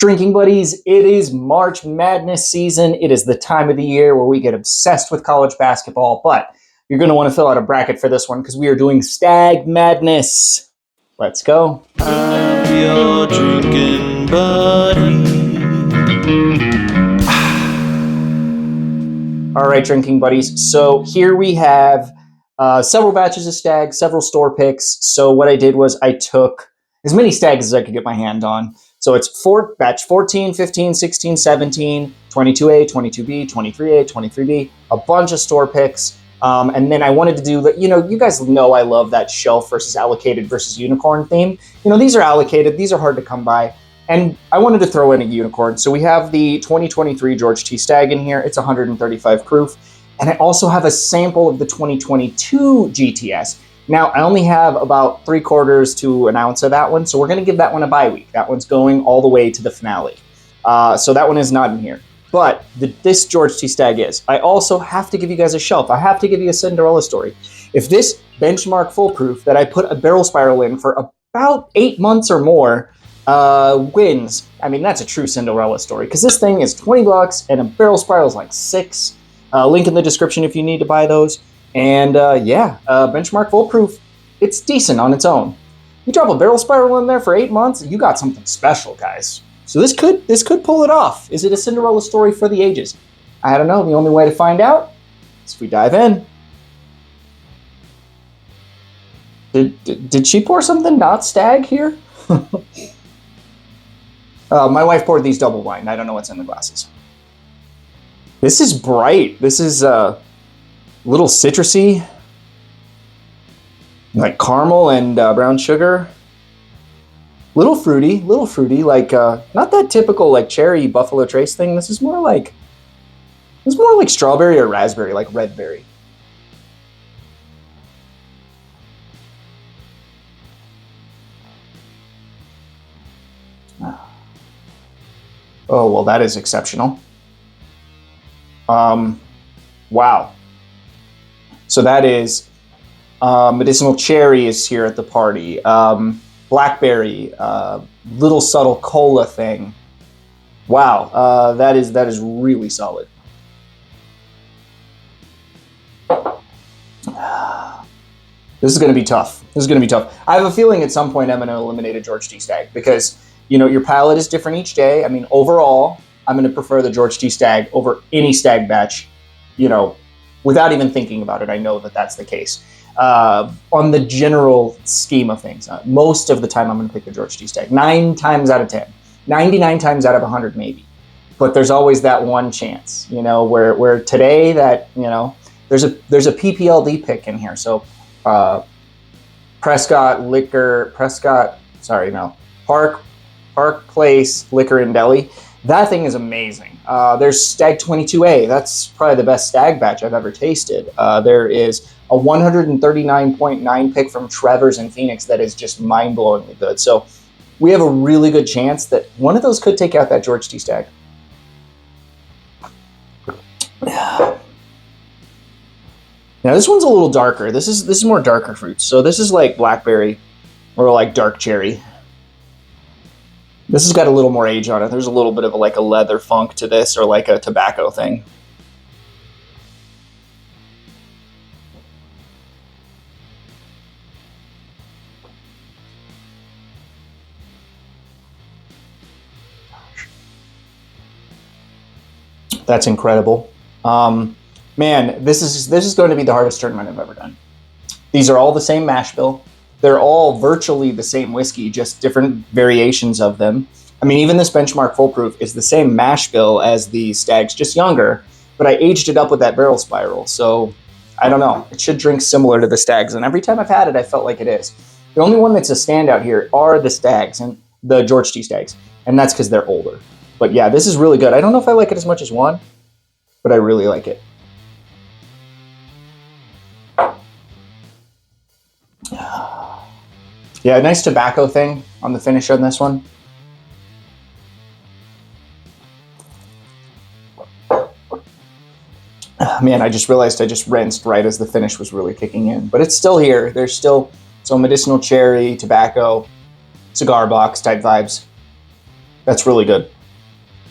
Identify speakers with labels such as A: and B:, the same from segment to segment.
A: Drinking buddies, it is March Madness season. It is the time of the year where we get obsessed with college basketball, but you're going to want to fill out a bracket for this one because we are doing Stagg Madness. Let's go.
B: I'm your drinking buddy.
A: All right, drinking buddies. So here we have several batches of Stagg, several store picks. So what I did was I took as many Staggs as I could get my hand on. So it's batch 14, 15, 16, 17, 22A, 22B, 23A, 23B, a bunch of store picks. And then I wanted to do, you guys know I love that shelf versus allocated versus unicorn theme. These are allocated. These are hard to come by. And I wanted to throw in a unicorn. So we have the 2023 George T. Stagg in here. It's 135 proof. And I also have a sample of the 2022 GTS. Now, I only have about 3/4 to an ounce of that one, so we're going to give that one a bye week. That one's going all the way to the finale. So that one is not in here. But this George T. Stagg is. I also have to give you guys a shelf. I have to give you a Cinderella story. If this benchmark foolproof that I put a barrel spiral in for about 8 months or more wins, I mean, that's a true Cinderella story, because this thing is $20 and a barrel spiral is like $6. Link in the description if you need to buy those. And benchmark foolproof, it's decent on its own. You drop a barrel spiral in there for 8 months, you got something special, guys. So this could pull it off. Is it a Cinderella story for the ages? I don't know. The only way to find out is if we dive in. Did she pour something not Stagg here? My wife poured these double wine. I don't know what's in the glasses. This is bright. This is little citrusy, like caramel and brown sugar. Little fruity, like not that typical like cherry Buffalo Trace thing. This is more like strawberry or raspberry, like red berry. Oh, well, that is exceptional. Wow. So that is medicinal cherry is here at the party. Blackberry, little subtle cola thing. Wow, that is really solid. This is going to be tough. I have a feeling at some point I'm going to eliminate a George T. Stagg because, your palate is different each day. I mean, overall, I'm going to prefer the George T. Stagg over any Stagg batch, without even thinking about it. I know that that's the case. On the general scheme of things, most of the time I'm going to pick the George T. Stagg. 9 times out of 10. 99 times out of 100 maybe. But there's always that one chance, where today that, there's a PPLD pick in here. So Park Place Liquor and Deli. That thing is amazing. There's Stagg 22A. That's probably the best Stagg batch I've ever tasted. There is a 139.9 pick from Trevor's in Phoenix that is just mind-blowingly good. So we have a really good chance that one of those could take out that George T. Stagg. Now this one's a little darker. This is more darker fruits. So this is like blackberry or like dark cherry. This has got a little more age on it. There's a little bit of a leather funk to this, or like a tobacco thing. That's incredible. Man, this is going to be the hardest tournament I've ever done. These are all the same mash bill. They're all virtually the same whiskey, just different variations of them. I mean, even this benchmark foolproof is the same mash bill as the Staggs, just younger, but I aged it up with that barrel spiral. So I don't know. It should drink similar to the Staggs. And every time I've had it, I felt like it is. The only one that's a standout here are the Staggs and the George T. Staggs. And that's because they're older. But yeah, this is really good. I don't know if I like it as much as one, but I really like it. Yeah, nice tobacco thing on the finish on this one. Man, I just realized I just rinsed right as the finish was really kicking in. But it's still here. There's still some medicinal cherry, tobacco, cigar box type vibes. That's really good.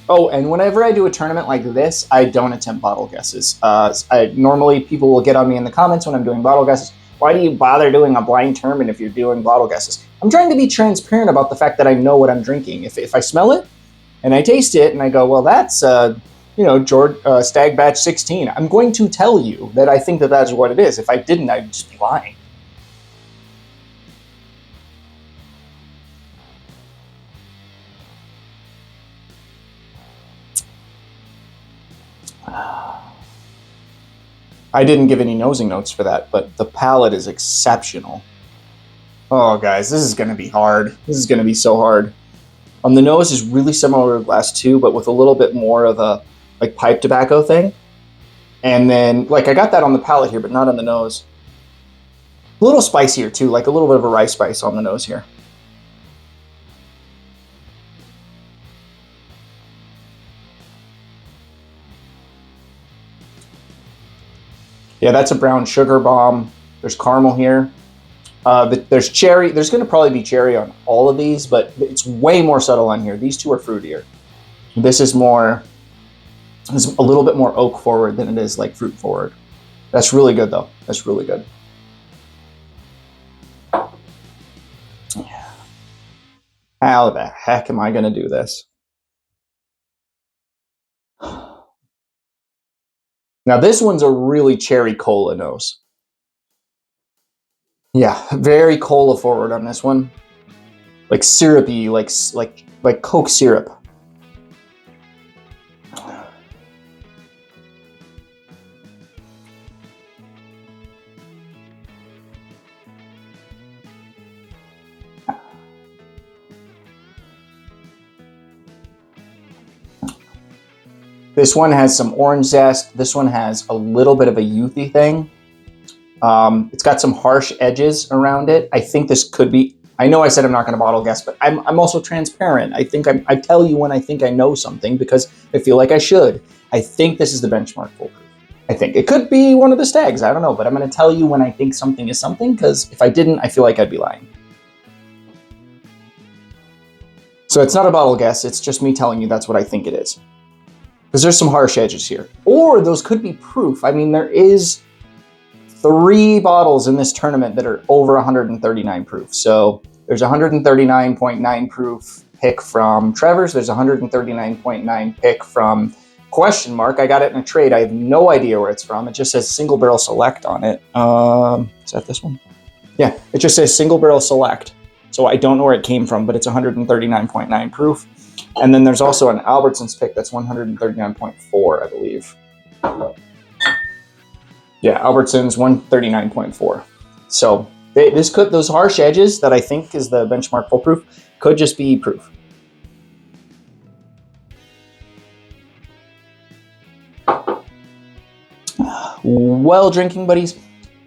A: Oh, and whenever I do a tournament like this, I don't attempt bottle guesses. Normally, people will get on me in the comments when I'm doing bottle guesses. Why do you bother doing a blind tournament if you're doing bottle guesses? I'm trying to be transparent about the fact that I know what I'm drinking. If I smell it and I taste it and I go, well, that's Stagg Batch 16. I'm going to tell you that I think that that's what it is. If I didn't, I'd just be lying. I didn't give any nosing notes for that, but the palate is exceptional. Oh, guys, this is going to be hard. This is going to be so hard. The nose is really similar to Glass 2, but with a little bit more of a like pipe tobacco thing. And then, like, I got that on the palate here, but not on the nose. A little spicier, too, like a little bit of a rice spice on the nose here. Yeah, that's a brown sugar bomb. There's caramel here. There's cherry. There's going to probably be cherry on all of these, but it's way more subtle on here. These two are fruitier. This is more, it's a little bit more oak forward than it is like fruit forward. That's really good, though. That's really good. How the heck am I going to do this? Now, this one's a really cherry cola nose. Yeah, very cola forward on this one. Like syrupy, like Coke syrup. This one has some orange zest. This one has a little bit of a youthy thing. It's got some harsh edges around it. I think this could be, I know I said I'm not going to bottle guess, but I'm also transparent. I think I tell you when I think I know something because I feel like I should. I think this is the benchmark foolproof. I think it could be one of the Staggs. I don't know, but I'm going to tell you when I think something is something because if I didn't, I feel like I'd be lying. So it's not a bottle guess. It's just me telling you that's what I think it is. Because there's some harsh edges here. Or those could be proof. I mean, there is 3 bottles in this tournament that are over 139 proof. So there's 139.9 proof pick from Trevor's. There's 139.9 pick from Question Mark. I got it in a trade. I have no idea where it's from. It just says Single Barrel Select on it. Is that this one? Yeah, it just says Single Barrel Select. So I don't know where it came from, but it's 139.9 proof. And then there's also an Albertsons pick that's 139.4, I believe. Yeah, Albertsons 139.4. So those harsh edges that I think is the benchmark foolproof could just be proof. Well, drinking buddies,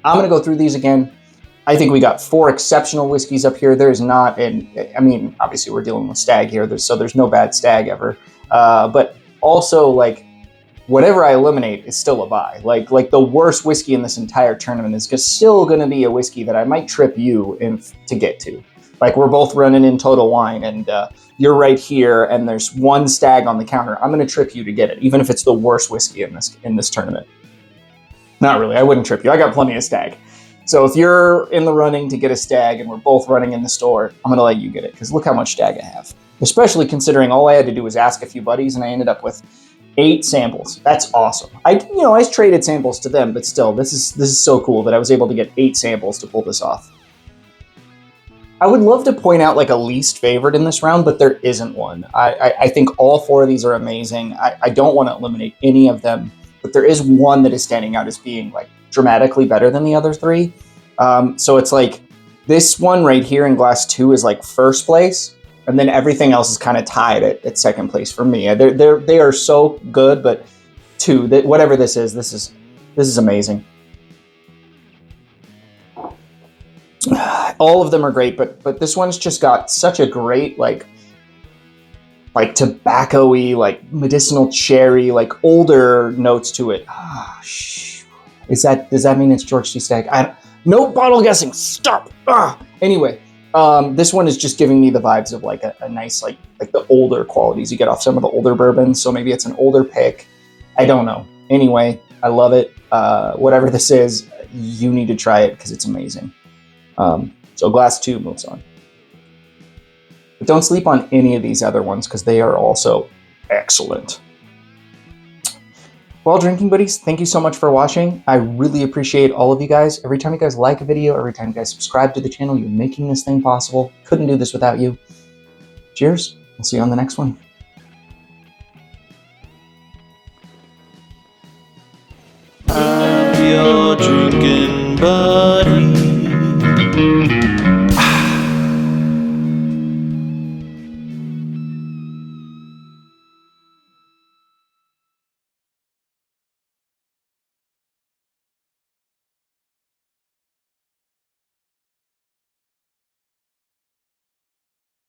A: I'm going to go through these again. I think we got 4 exceptional whiskeys up here. There's not, I mean, obviously we're dealing with Stagg here, so there's no bad Stagg ever. But also, like, whatever I eliminate is still a buy. Like the worst whiskey in this entire tournament is still going to be a whiskey that I might trip you to get to. Like, we're both running in Total Wine, and you're right here, and there's 1 Stagg on the counter. I'm going to trip you to get it, even if it's the worst whiskey in this tournament. Not really. I wouldn't trip you. I got plenty of Stagg. So if you're in the running to get a Stagg and we're both running in the store, I'm going to let you get it because look how much Stagg I have. Especially considering all I had to do was ask a few buddies and I ended up with 8 samples. That's awesome. I traded samples to them, but still, this is so cool that I was able to get 8 samples to pull this off. I would love to point out like a least favorite in this round, but there isn't one. I think all 4 of these are amazing. I don't want to eliminate any of them, but there is one that is standing out as being like dramatically better than the other 3. So it's like this one right here in Glass 2 is like first place, and then everything else is kind of tied at second place for me. They are so good, but 2, whatever this is amazing. All of them are great, but this one's just got such a great like tobacco-y, like medicinal cherry, like older notes to it. Does that mean it's George C. Stagg? No bottle guessing. Stop. Anyway, This one is just giving me the vibes of like a nice, like the older qualities you get off some of the older bourbons. So maybe it's an older pick. I don't know. Anyway, I love it. Whatever this is, you need to try it because it's amazing. So glass 2 moves on. But don't sleep on any of these other ones because they are also excellent. Well, drinking buddies, thank you so much for watching. I really appreciate all of you guys. Every time you guys like a video, every time you guys subscribe to the channel, you're making this thing possible. Couldn't do this without you. Cheers. We'll see you on the next one.